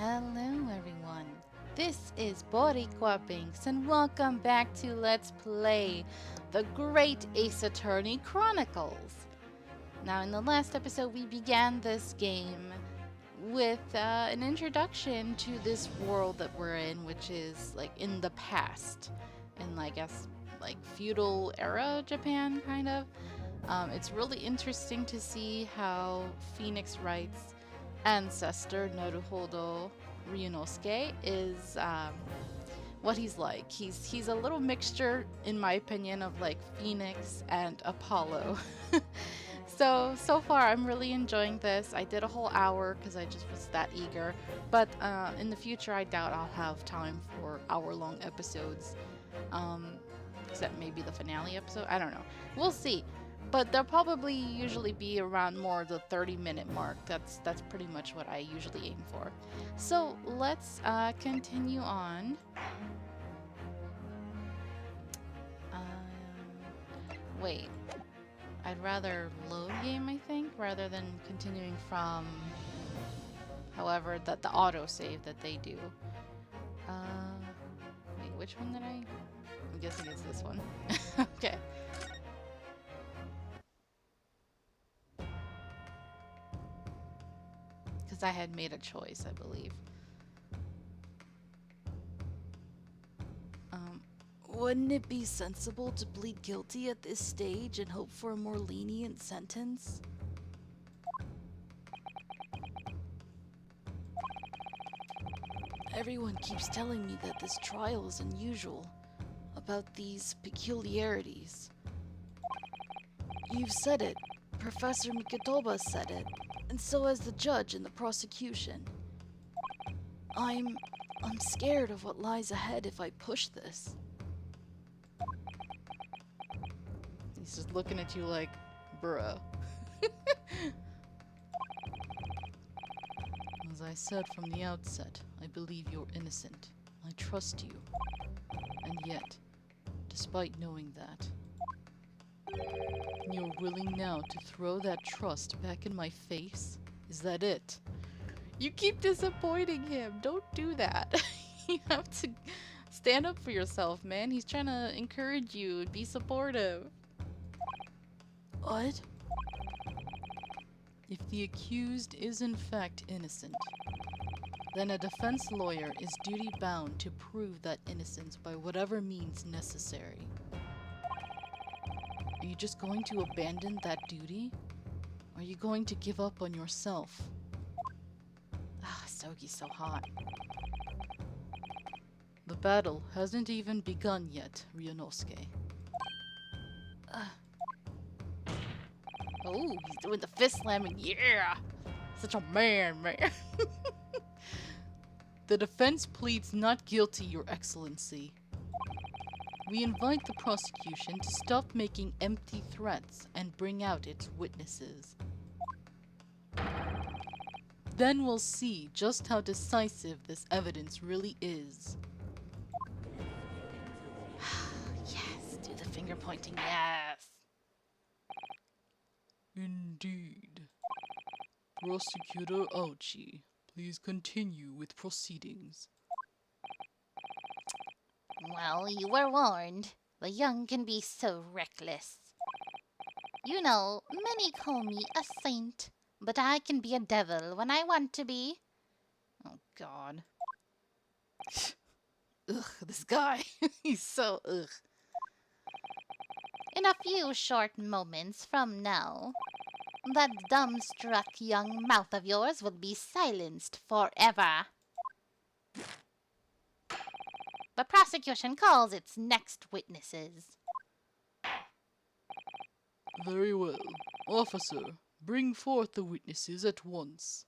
Hello everyone, this is Boricua Binks and welcome back to Let's Play the Great Ace Attorney Chronicles. Now in the last episode we began this game with an introduction to this world that we're in, which is like in the past, in I guess like feudal era Japan kind of. It's really interesting to see how Phoenix Wright's ancestor Naruhodo Ryunosuke is what he's like. He's a little mixture, in my opinion, of like Phoenix and Apollo. So far I'm really enjoying this. I did a whole hour because I just was that eager. But in the future I doubt I'll have time for hour-long episodes. Except maybe the finale episode. I don't know. We'll see. But they'll probably usually be around more the 30-minute mark. That's pretty much what I usually aim for. So let's continue on. Wait. I'd rather load game, I think, rather than continuing from, however, the autosave that they do. Wait, which one did I? I'm guessing it's this one. Okay. Because I had made a choice, I believe. Wouldn't it be sensible to plead guilty at this stage and hope for a more lenient sentence? Everyone keeps telling me that this trial is unusual, about these peculiarities. You've said it. Professor Mikotoba said it. And so has the judge and the prosecution. I'm scared of what lies ahead if I push this. He's just looking at you like, bruh. As I said from the outset, I believe you're innocent. I trust you. And yet, despite knowing that, you're willing now to throw that trust back in my face? Is that it? You keep disappointing him. Don't do that. You have to stand up for yourself, man. He's trying to encourage you and be supportive. What? If the accused is in fact innocent, then a defense lawyer is duty-bound to prove that innocence by whatever means necessary. Are you just going to abandon that duty? Or are you going to give up on yourself? Ah, Sogi's so hot. The battle hasn't even begun yet, Ryunosuke. Oh, he's doing the fist slamming. Yeah! Such a man. The defense pleads not guilty, Your Excellency. We invite the prosecution to stop making empty threats and bring out its witnesses. Then we'll see just how decisive this evidence really is. Yes, do the finger pointing, yes! Indeed. Prosecutor Auchi, please continue with proceedings. Well, you were warned. The young can be so reckless. You know, many call me a saint, but I can be a devil when I want to be. Oh, God. Ugh, this guy. He's so ugh. In a few short moments from now, that dumbstruck young mouth of yours will be silenced forever. The prosecution calls its next witnesses. Very well. Officer, bring forth the witnesses at once.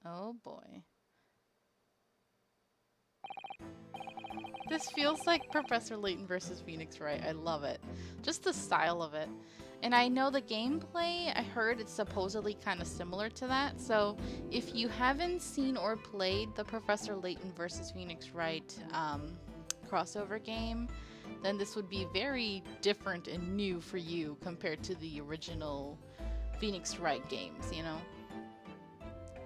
Oh boy. This feels like Professor Layton versus Phoenix Wright. I love it. Just the style of it. And I know the gameplay, I heard it's supposedly kind of similar to that. So if you haven't seen or played the Professor Layton versus Phoenix Wright crossover game, then this would be very different and new for you compared to the original Phoenix Wright games, you know?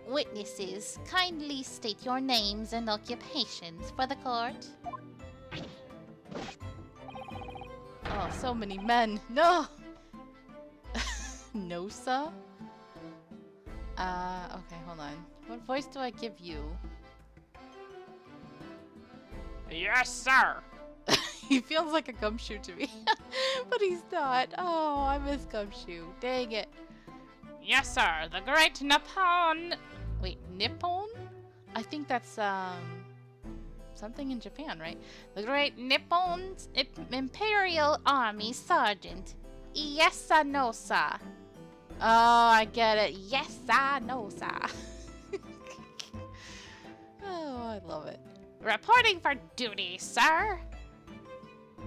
Witnesses, kindly state your names and occupations for the court. Oh, so many men. No! No, sir? Okay, hold on. What voice do I give you? Yes, sir. He feels like a gumshoe to me. But he's not. Oh, I miss gumshoe. Dang it. Yes, sir. The great Nippon. Wait, Nippon? I think that's, something in Japan, right? The great Nippon Imperial Army Sergeant. Yes, sir, no, sir. Oh, I get it. Yes, sir, no, sir. Oh, I love it. Reporting for duty, sir.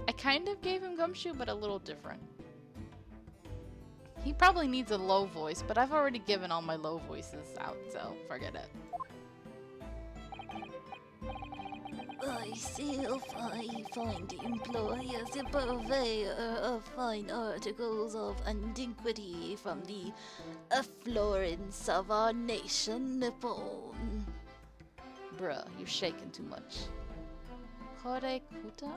I kind of gave him gumshoe, but a little different. He probably needs a low voice, but I've already given all my low voices out, so forget it. I find employ as a purveyor of fine articles of antiquity from the affluence of our nation, Nippon. Bruh, you're shaking too much. Korekuta?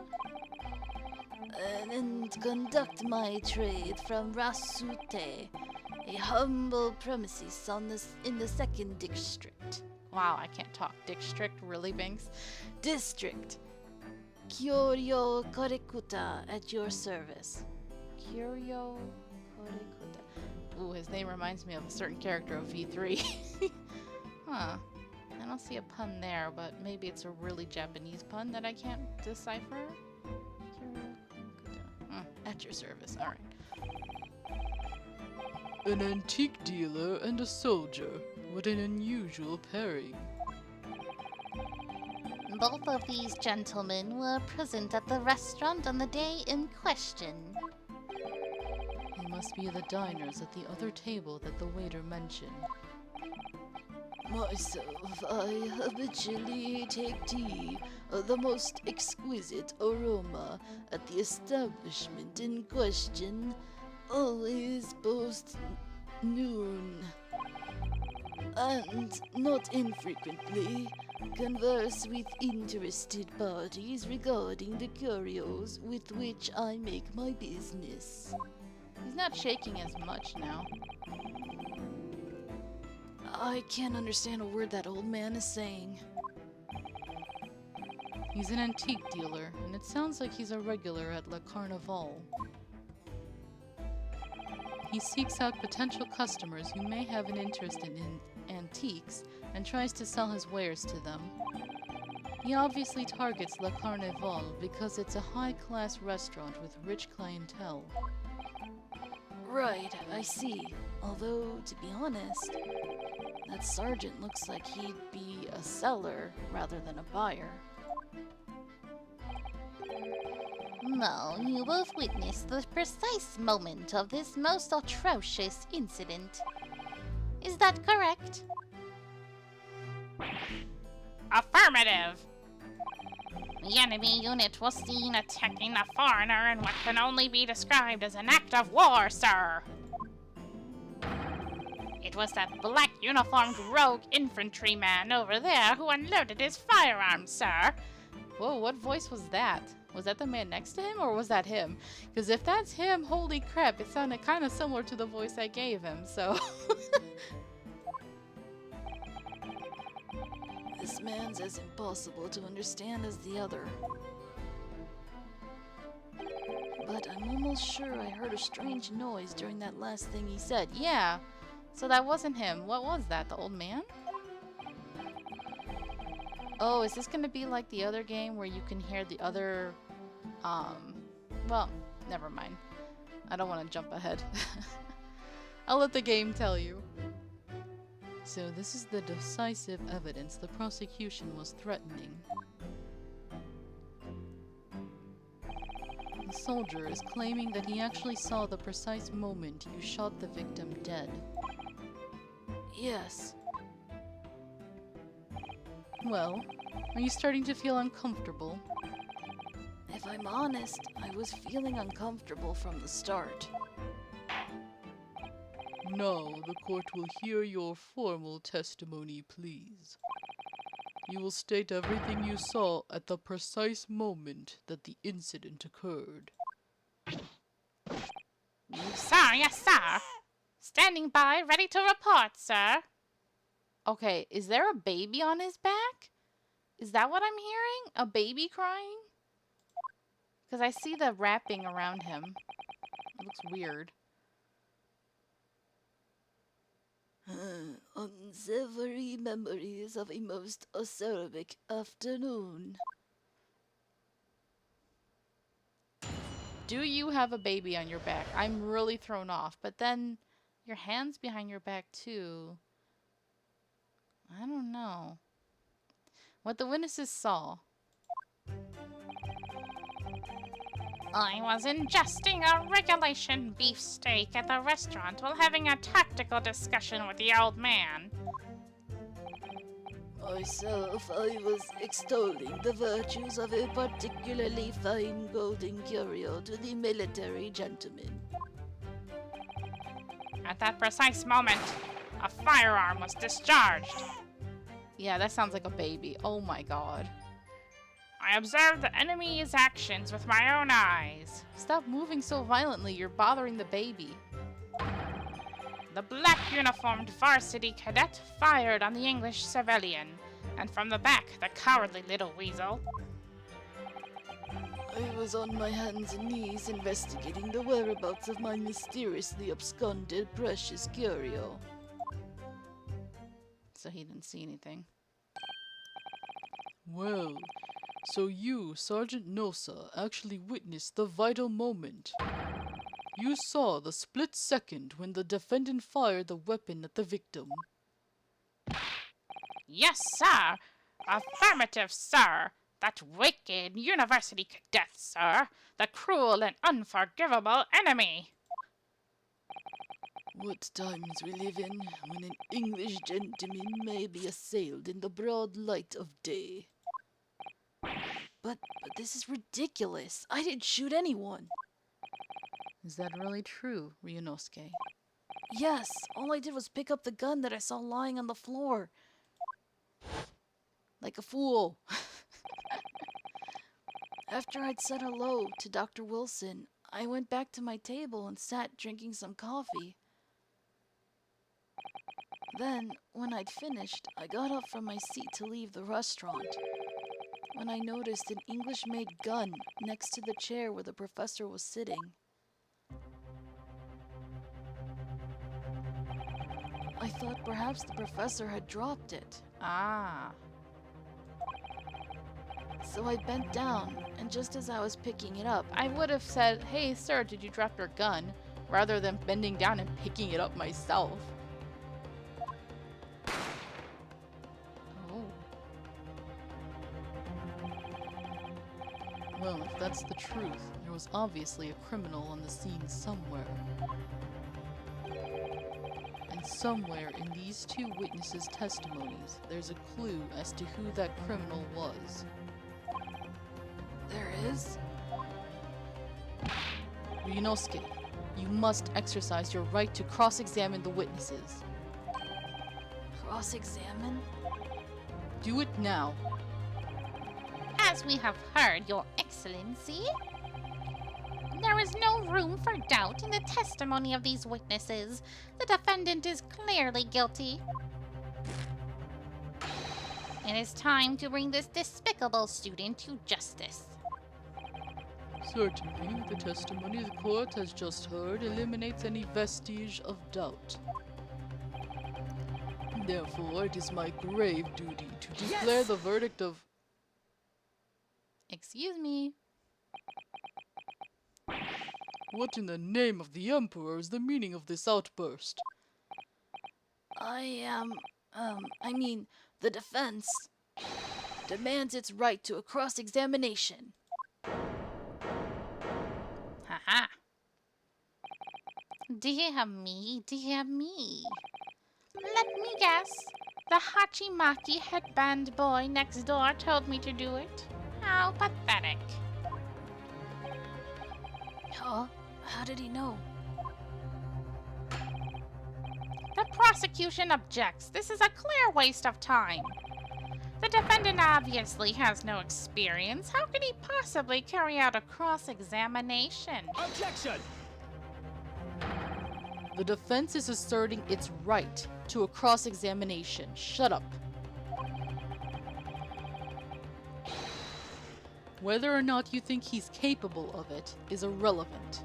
And conduct my trade from Rasute, a humble premises in the second district. Wow, I can't talk. District, really, Banks? District. Kyoryo Korekuta at your service. Kyoryo Korekuta. Ooh, his name reminds me of a certain character of V3. Huh. I don't see a pun there, but maybe it's a really Japanese pun that I can't decipher. At your service, alright. An antique dealer and a soldier. What an unusual pairing. Both of these gentlemen were present at the restaurant on the day in question. They must be the diners at the other table that the waiter mentioned. Myself, I habitually take tea of the most exquisite aroma at the establishment in question, always post noon. And not infrequently converse with interested parties regarding the curios with which I make my business. He's not shaking as much now. I can't understand a word that old man is saying. He's an antique dealer, and it sounds like he's a regular at Le Carnaval. He seeks out potential customers who may have an interest in antiques and tries to sell his wares to them. He obviously targets Le Carnaval because it's a high-class restaurant with rich clientele. Right, I see. Although, to be honest, that sergeant looks like he'd be a seller rather than a buyer. Now, you both witnessed the precise moment of this most atrocious incident. Is that correct? Affirmative. The enemy unit was seen attacking the foreigner in what can only be described as an act of war, sir. It was that black uniformed rogue infantryman over there who unloaded his firearms, sir. Whoa, what voice was that? Was that the man next to him, or was that him? Because if that's him, holy crap, it sounded kind of similar to the voice I gave him, so... This man's as impossible to understand as the other. But I'm almost sure I heard a strange noise during that last thing he said. Yeah, so that wasn't him. What was that, the old man? Oh, is this gonna be like the other game where you can hear the other, well, never mind. I don't want to jump ahead. I'll let the game tell you. So this is the decisive evidence the prosecution was threatening. The soldier is claiming that he actually saw the precise moment you shot the victim dead. Yes. Well, are you starting to feel uncomfortable? If I'm honest, I was feeling uncomfortable from the start. Now the court will hear your formal testimony, please. You will state everything you saw at the precise moment that the incident occurred. Sir, yes, sir. Standing by, ready to report, sir. Okay, is there a baby on his back? Is that what I'm hearing? A baby crying? Because I see the wrapping around him. It looks weird. Unsavory memories of a most acerbic afternoon. Do you have a baby on your back? I'm really thrown off. But then your hand's behind your back too. I don't know. What the witnesses saw. I was ingesting a regulation beefsteak at the restaurant while having a tactical discussion with the old man. Myself, I was extolling the virtues of a particularly fine golden curio to the military gentleman. At that precise moment, a firearm was discharged. Yeah, that sounds like a baby. Oh my god. I observed the enemy's actions with my own eyes. Stop moving so violently. You're bothering the baby. The black uniformed varsity cadet fired on the English civilian, and from the back, the cowardly little weasel. I was on my hands and knees investigating the whereabouts of my mysteriously absconded precious curio. So he didn't see anything. Well, so you, Sergeant Nosa, actually witnessed the vital moment. You saw the split second when the defendant fired the weapon at the victim. Yes, sir. Affirmative, sir. That wicked university cadet, sir. The cruel and unforgivable enemy. What times we live in, when an English gentleman may be assailed in the broad light of day. But this is ridiculous. I didn't shoot anyone. Is that really true, Ryunosuke? Yes, all I did was pick up the gun that I saw lying on the floor. Like a fool. After I'd said hello to Dr. Wilson, I went back to my table and sat drinking some coffee. Then, when I'd finished, I got up from my seat to leave the restaurant, when I noticed an English-made gun next to the chair where the professor was sitting. I thought perhaps the professor had dropped it. Ah. So I bent down, and just as I was picking it up, I would have said, hey, sir, did you drop your gun? Rather than bending down and picking it up myself. Oh. Well, if that's the truth, there was obviously a criminal on the scene somewhere. And somewhere in these two witnesses' testimonies, there's a clue as to who that criminal was. there is? Ryunosuke, you must exercise your right to cross-examine the witnesses. Cross-examine? Do it now. As we have heard, Your Excellency, there is no room for doubt in the testimony of these witnesses. The defendant is clearly guilty. It is time to bring this despicable student to justice. Certainly, the testimony the court has just heard eliminates any vestige of doubt. Therefore, it is my grave duty to declare the verdict of... Excuse me. What in the name of the Emperor is the meaning of this outburst? The defense demands its right to a cross-examination. Haha. Dear me, dear me. Let me guess. The Hachimaki headband boy next door told me to do it. How pathetic. Huh? How did he know? prosecution objects. This is a clear waste of time. The defendant obviously has no experience. How could he possibly carry out a cross-examination? Objection! The defense is asserting its right to a cross-examination. Shut up. Whether or not you think he's capable of it is irrelevant.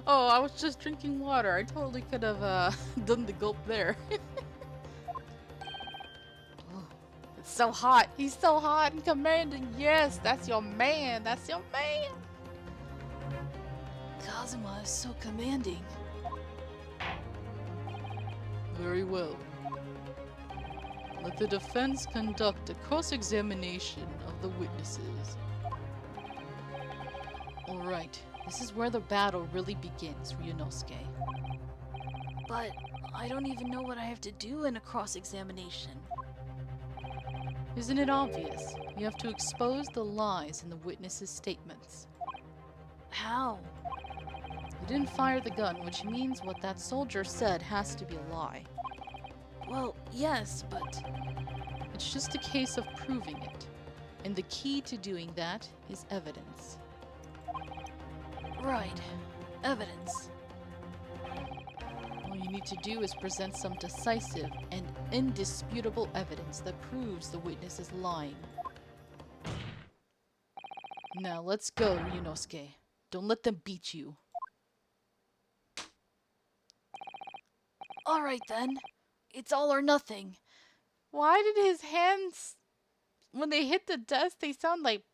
Oh, I was just drinking water. I totally could have done the gulp there. It's so hot. He's so hot and commanding. Yes, that's your man. That's your man. Kazuma is so commanding. Very well. Let the defense conduct a cross-examination of the witnesses. Alright, this is where the battle really begins, Ryunosuke. But I don't even know what I have to do in a cross-examination. Isn't it obvious? You have to expose the lies in the witnesses' statements. How? You didn't fire the gun, which means what that soldier said has to be a lie. Well, yes, but It's just a case of proving it. And the key to doing that is evidence. right. Evidence. All you need to do is present some decisive and indisputable evidence that proves the witness is lying. Now let's go, Ryunosuke. Don't let them beat you. Alright then. It's all or nothing. Why did his hands, when they hit the desk, they sound like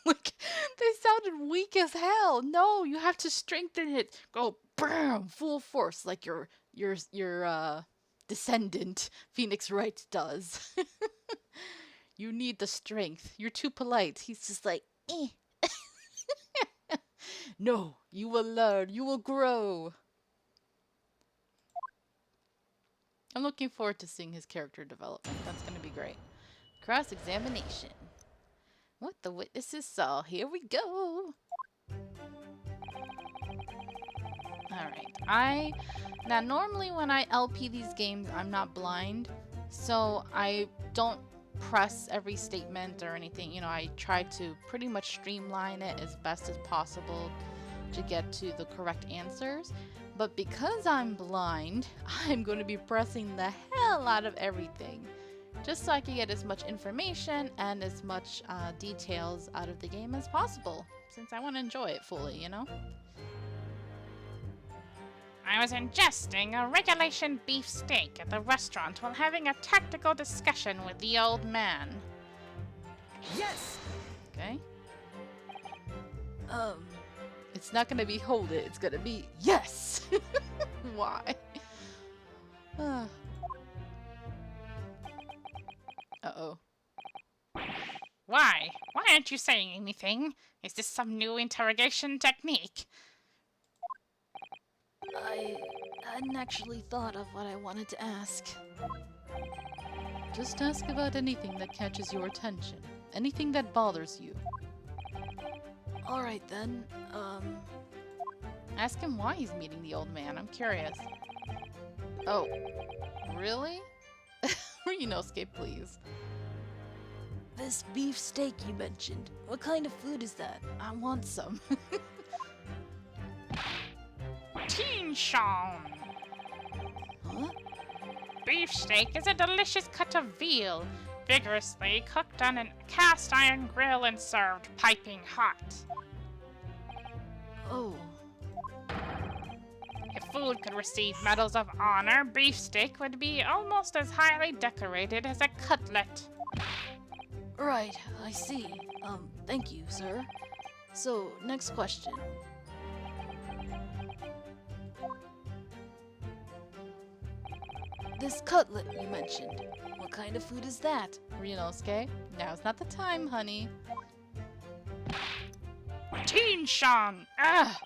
like they sounded weak as hell? No, you have to strengthen it. Go bam, full force, like your descendant Phoenix Wright does. You need the strength. You're too polite. He's just like, eh. No, you will learn. You will grow. I'm looking forward to seeing his character development. That's going to be great. Cross-examination. What the witnesses saw. Here we go. Alright. Now, normally when I LP these games, I'm not blind. So I don't press every statement or anything. You know, I try to pretty much streamline it as best as possible to get to the correct answers. But because I'm blind, I'm going to be pressing the hell out of everything, just so I can get as much information and as much details out of the game as possible, since I want to enjoy it fully, you know? I was ingesting a regulation beef steak at the restaurant while having a tactical discussion with the old man. Yes! Okay? It's not going to be hold it, it's going to be yes! Why? Uh-oh. Why? Why aren't you saying anything? Is this some new interrogation technique? I hadn't actually thought of what I wanted to ask. Just ask about anything that catches your attention. Anything that bothers you. Alright then, Ask him why he's meeting the old man. I'm curious. Oh, really? Ryunosuke, please. this beef steak you mentioned, what kind of food is that? I want some. Tinshan! Huh? Beefsteak is a delicious cut of veal, vigorously cooked on a cast iron grill and served piping hot. Oh, If food could receive medals of honor, beefsteak would be almost as highly decorated as a cutlet. right, I see. Thank you, sir. So, next question. This cutlet you mentioned, what kind of food is that? Ryunosuke, now's not the time, honey. Tinshan! Ah!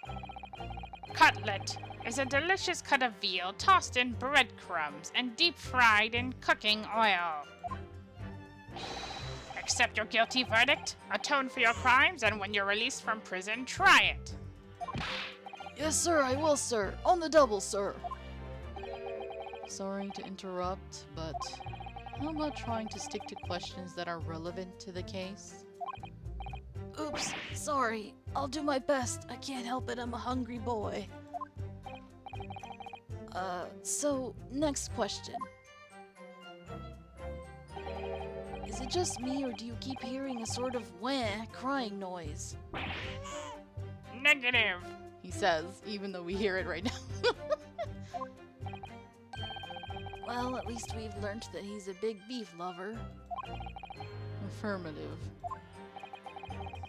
Cutlet is a delicious cut of veal tossed in breadcrumbs and deep fried in cooking oil. Accept your guilty verdict, atone for your crimes, and when you're released from prison, try it. Yes, sir, I will, sir. On the double, sir. Sorry to interrupt, but how about trying to stick to questions that are relevant to the case? Oops, sorry. I'll do my best. I can't help it, I'm a hungry boy. So, next question. Is it just me, or do you keep hearing a sort of wah crying noise? Negative. He says, even though we hear it right now. Well, at least we've learned that he's a big beef lover. Affirmative.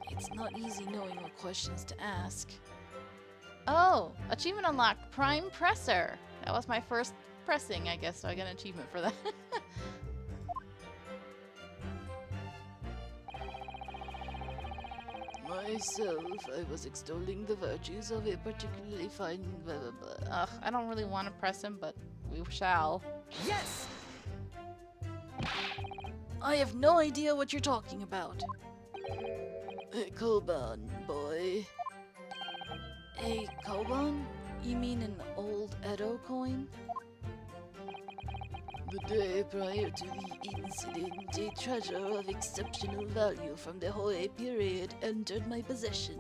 It's not easy knowing what questions to ask. Oh, achievement unlocked, Prime Presser. That was my first pressing, I guess, so I got an achievement for that. Myself, I was extolling the virtues of a particularly fine blah blah blah. Ugh, I don't really want to press him, but we shall. Yes! I have no idea what you're talking about. A koban, boy. A koban? You mean an old Edo coin? The day prior to the incident, a treasure of exceptional value from the Hoei period entered my possession.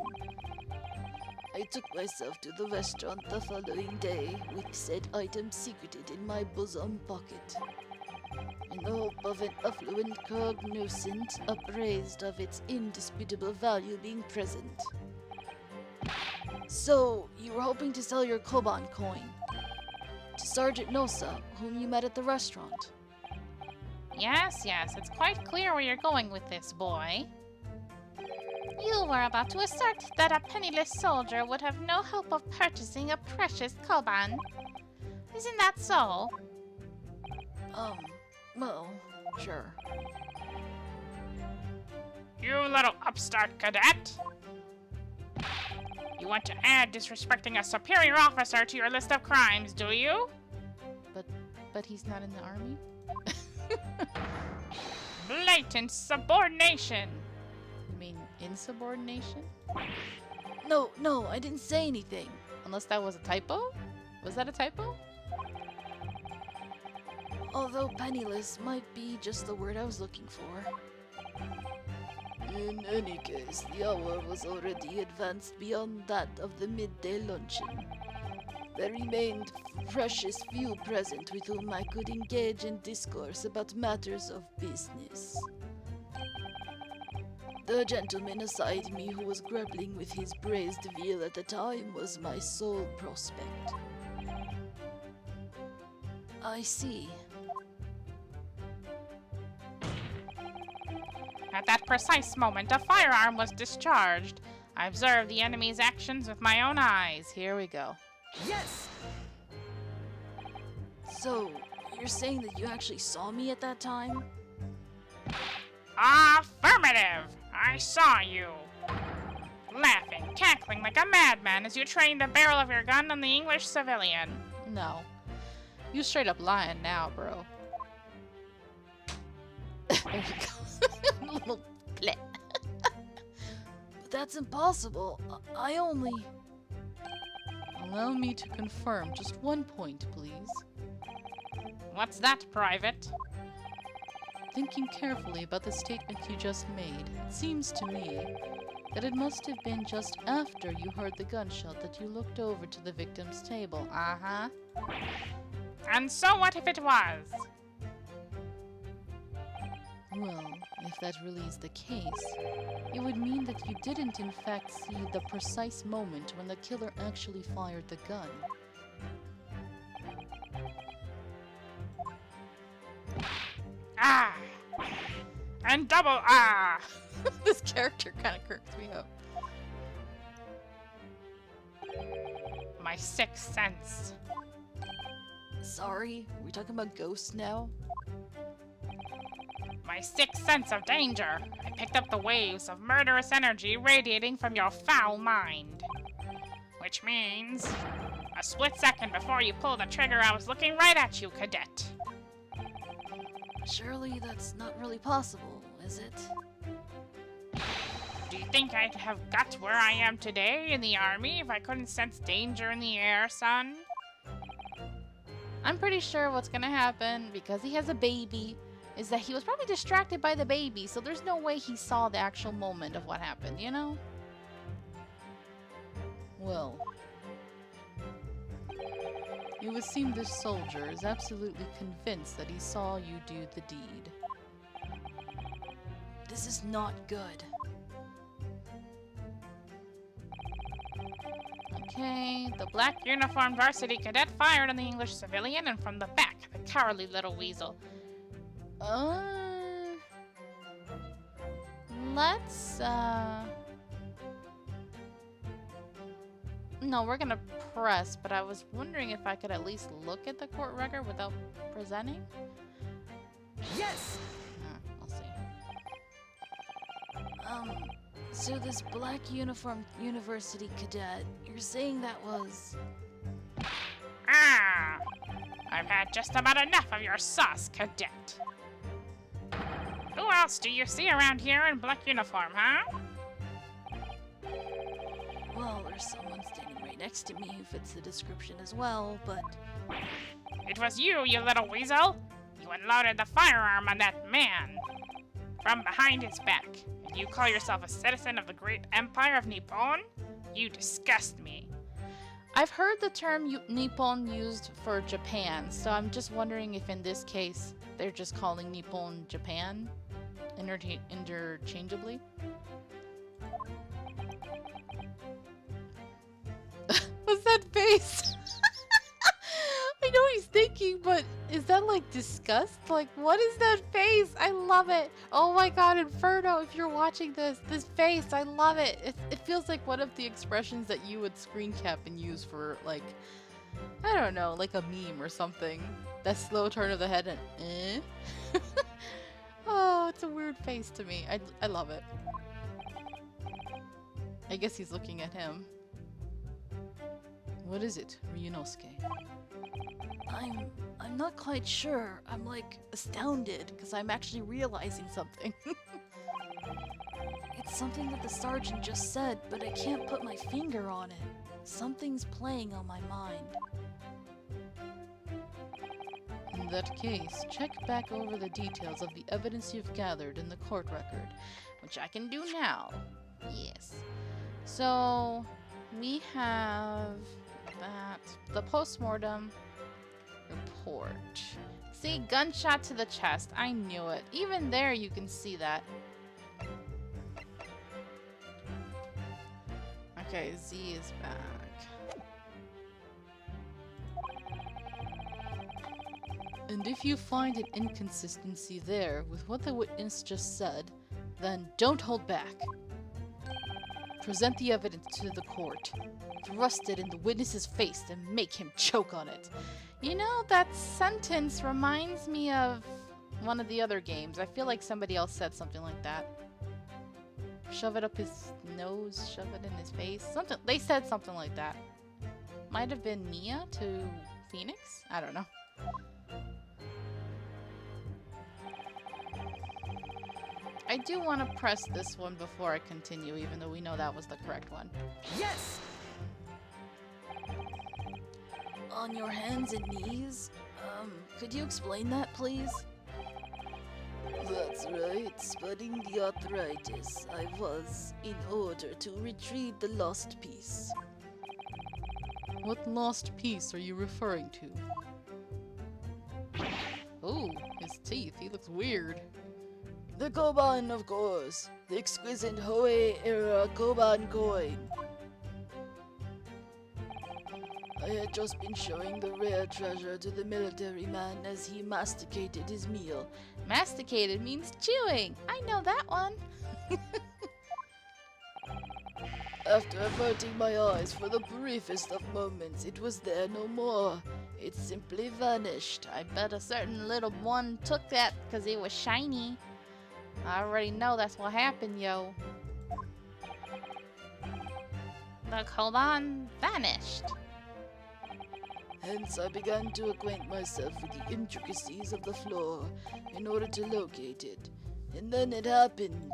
I took myself to the restaurant the following day, with said item secreted in my bosom pocket, in the hope of an affluent cognoscent appraised of its indisputable value being present. So, you were hoping to sell your koban coin to Sergeant Nosa, whom you met at the restaurant. Yes, it's quite clear where you're going with this, boy. You were about to assert that a penniless soldier would have no hope of purchasing a precious koban. Isn't that so? Well, sure. You little upstart cadet! You want to add disrespecting a superior officer to your list of crimes, do you? But he's not in the army? Blatant subordination! You mean insubordination? No, I didn't say anything. Unless that was a typo? Was that a typo? Although penniless might be just the word I was looking for. In any case, the hour was already advanced beyond that of the midday luncheon. There remained precious few present with whom I could engage in discourse about matters of business. The gentleman aside me who was grappling with his braised veal at the time was my sole prospect. I see. At that precise moment, a firearm was discharged. I observed the enemy's actions with my own eyes. Here we go. Yes! So, you're saying that you actually saw me at that time? Affirmative! I saw you. Laughing, cackling like a madman as you trained the barrel of your gun on the English civilian. No. You straight up lying now, bro. There you go. Little plit. But that's impossible. I only... Allow me to confirm just one point, please. What's that, Private? Thinking carefully about the statement you just made, it seems to me that it must have been just after you heard the gunshot that you looked over to the victim's table. Uh-huh. And so what if it was? Well, if that really is the case, it would mean that you didn't in fact see the precise moment when the killer actually fired the gun. Ah! And double ah! This character kind of cracks me up. My sixth sense. Sorry, are we talking about ghosts now? My sixth sense of danger. I picked up the waves of murderous energy radiating from your foul mind. Which means, a split second before you pulled the trigger, I was looking right at you, cadet. Surely that's not really possible, is it? Do Do you think I'd have got where I am today in the army if I couldn't sense danger in the air, son? I'm pretty sure what's gonna happen, because he has a baby, is that he was probably distracted by the baby, so there's no way he saw the actual moment of what happened, you know? Well, it would seem this soldier is absolutely convinced that he saw you do the deed. This is not good. Okay, The black uniformed varsity cadet fired on the English civilian, and from the back, the cowardly little weasel. let's, no, we're gonna press, but I was wondering if I could at least look at the court record without presenting? Yes! We'll see. So this black uniformed university cadet, you're saying that was... Ah! I've had just about enough of your sauce, cadet. Who else do you see around here in black uniform, huh? Well, there's someone standing right next to me who fits the description as well, but... It was you, you little weasel! You unloaded the firearm on that man! From behind his back. And you call yourself a citizen of the great empire of Nippon? You disgust me. I've heard the term Nippon used for Japan, so I'm just wondering if in this case they're just calling Nippon Japan interchangeably. What's that face? I know he's thinking, but is that like disgust? Like, what is that face? I love it. Oh my god, Inferno, if you're watching this face, I love it. It feels like one of the expressions that you would screen cap and use for, like, I don't know, like a meme or something. That slow turn of the head and Oh, it's a weird face to me. I love it. I guess he's looking at him. What is it, Ryunosuke? I'm not quite sure. I'm like astounded because I'm actually realizing something. It's something that the sergeant just said, but I can't put my finger on it. Something's playing on my mind. In that case, check back over the details of the evidence you've gathered in the court record. Which I can do now. Yes. So, we have that. The postmortem report. See, gunshot to the chest. I knew it. Even there you can see that. Okay, Z is back. And if you find an inconsistency there with what the witness just said, then don't hold back. Present the evidence to the court. Thrust it in the witness's face and make him choke on it. You know, that sentence reminds me of one of the other games. I feel like somebody else said something like that. Shove it up his nose, shove it in his face. Something. They said something like that. Might have been Nia to Phoenix? I don't know. I do want to press this one before I continue, even though we know that was the correct one. Yes! On your hands and knees? Could you explain that, please? That's right, spreading the arthritis. I was, in order to retrieve the lost piece. What lost piece are you referring to? Oh, his teeth. He looks weird. The Koban, of course. The exquisite Hoei-era Koban coin. I had just been showing the rare treasure to the military man as he masticated his meal. Masticated means chewing. I know that one. After averting my eyes for the briefest of moments, it was there no more. It simply vanished. I bet a certain little one took that because it was shiny. I already know that's what happened, yo. The Koban vanished. Hence, I began to acquaint myself with the intricacies of the floor in order to locate it. And then it happened.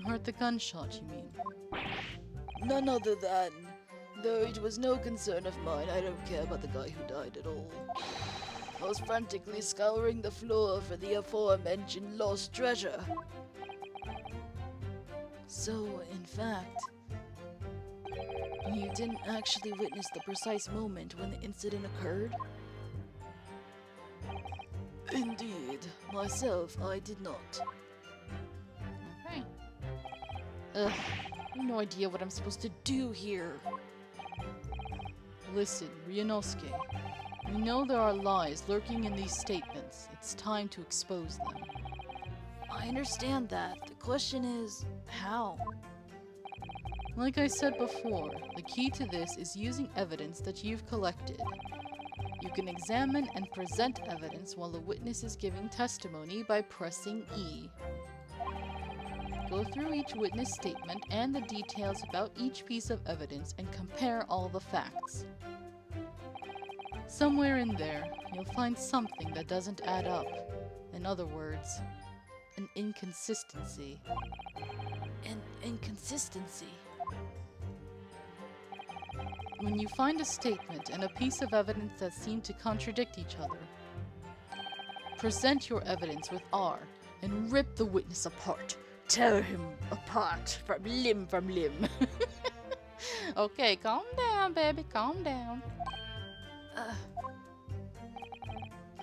You heard the gunshot, you mean? None other than. Though it was no concern of mine, I don't care about the guy who died at all. I was frantically scouring the floor for the aforementioned lost treasure. So, in fact, you didn't actually witness the precise moment when the incident occurred? Indeed. Myself, I did not. Okay. Ugh, I have no idea what I'm supposed to do here. Listen, Ryunosuke. We know there are lies lurking in these statements. It's time to expose them. I understand that. The question is, how? Like I said before, the key to this is using evidence that you've collected. You can examine and present evidence while the witness is giving testimony by pressing E. Go through each witness statement and the details about each piece of evidence and compare all the facts. Somewhere in there, you'll find something that doesn't add up. In other words, an inconsistency. An inconsistency. When you find a statement and a piece of evidence that seem to contradict each other, present your evidence with R and rip the witness apart. Tear him apart from limb. Okay, calm down, baby, calm down.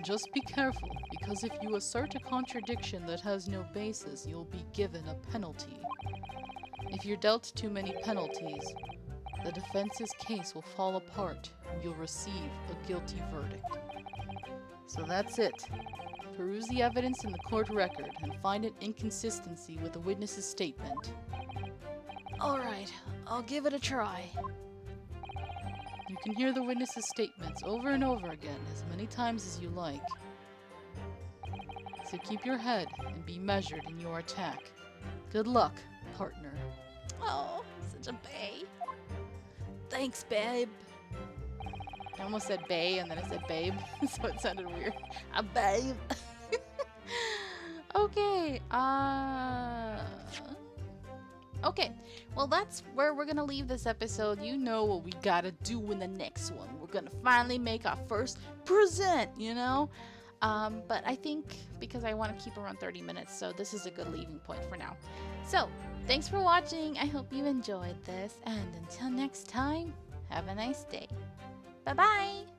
Just be careful, because if you assert a contradiction that has no basis, you'll be given a penalty. If you're dealt too many penalties, the defense's case will fall apart and you'll receive a guilty verdict. So that's it. Peruse the evidence in the court record and find an inconsistency with the witness's statement. Alright, I'll give it a try. You can hear the witness's statements over and over again as many times as you like. So keep your head and be measured in your attack. Good luck, partner. Oh, such a bae. Thanks, babe. I almost said bae and then I said babe, so it sounded weird. A babe. Okay, okay, well that's where we're gonna leave this episode. You know what we gotta do in the next one. We're gonna finally make our first present, you know? But I think because I want to keep around 30 minutes, so this is a good leaving point for now. So, thanks for watching. I hope you enjoyed this, and until next time, have a nice day. Bye-bye!